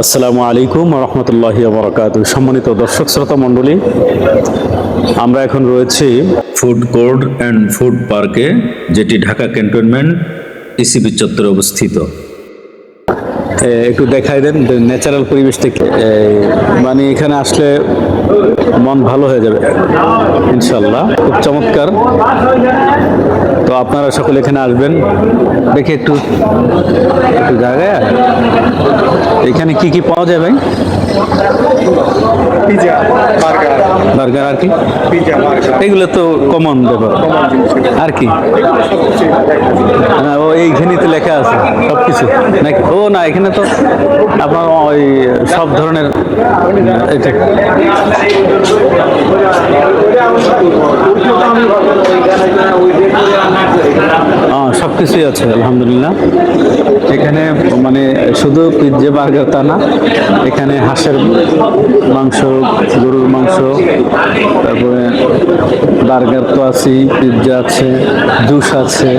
আসসালামু আলাইকুম রহমতুল্লাহি বারাকাতুহু। সম্মানিত দর্শক শ্রোতা মণ্ডলী, আমরা এখন রয়েছি ফুড কোর্ট অ্যান্ড ফুড পার্কে, যেটি ঢাকা ক্যান্টনমেন্ট ইসিবি চত্বরে অবস্থিত। একটু দেখাই দেন ন্যাচারাল পরিবেশ থেকে, মানে এখানে আসলে মন ভালো হয়ে যাবে ইনশাল্লাহ। খুব চমৎকার। তো আপনারা সকলে এখানে আসবেন। দেখে একটু একটু জায়গায় এখানে কি কি পাওয়া যায় ভাই? পিজা, বার্গার, বার্গার আর কি? পিজা, বার্গার, এগুলো তো কমন ব্যাপার। আর কি ও এইখানে তো লেখা আছে সবকিছু নাকি? ও না, এখানে তো আপনার ওই সব ধরনের এটা সব কিছুই আছে আলহামদুলিল্লাহ। এখানে মানে শুধু পিৎজা বার্গার তা না, এখানে হাঁসের মাংস, গরুর মাংস, তারপরে বার্গার তো আছেই, পিৎজা আছে, জুস আছে,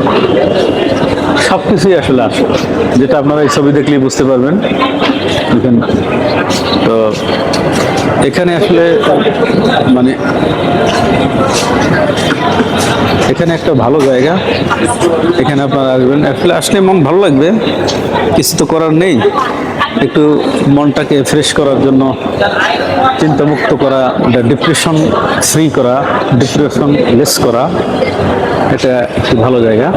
সব কিছুই আসলে আছে, যেটা আপনারা এই ছবি দেখলেই বুঝতে পারবেন। তো এখানে আসলে মানে এখানে একটা ভালো জায়গা, এখানে আপনারা আসবেন, আসলে আসলে মন ভালো লাগবে। কিছু তো করার নেই, একটু মনটাকে ফ্রেশ করার জন্য, চিন্তামুক্ত করা, ডিপ্রেশন ফ্রি করা, ডিপ্রেশন লেস করা, এটা একটি ভালো জায়গা।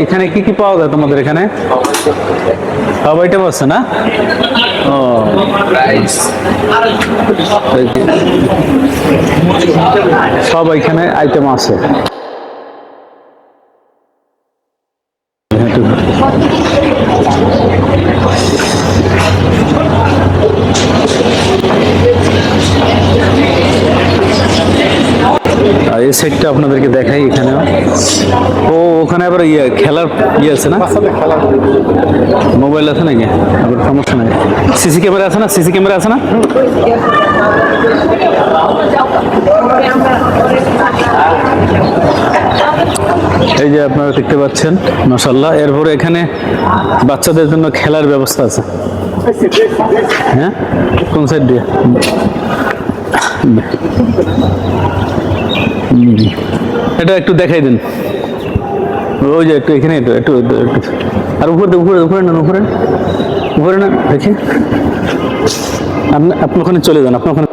এখানে কি কি পাওয়া যায় তোমাদের এখানে? সব আইটেম আছে না? ও সব এখানে আইটেম আছে। এই সাইডটা আপনাদেরকে দেখাই। এখানে ওখানে আবার খেলার আছে না? মোবাইল আছে নাকি? আবার সমস্যা নাই। সিসি ক্যামেরা আছে না? সিসি ক্যামেরা আছে না? এই যে আপনারা দেখতে পাচ্ছেন, মাশাআল্লাহ। এরপরে এখানে বাচ্চাদের জন্য খেলার ব্যবস্থা আছে। হ্যাঁ, কোন সাইড দিয়ে? এটা একটু দেখাই দেন। ওই যে একটু এখানে একটু একটু আর উপরে উপরে উপরে না, উপরে উপরে না, দেখি আপনি ওখানে চলে যান। আপনি ওখানে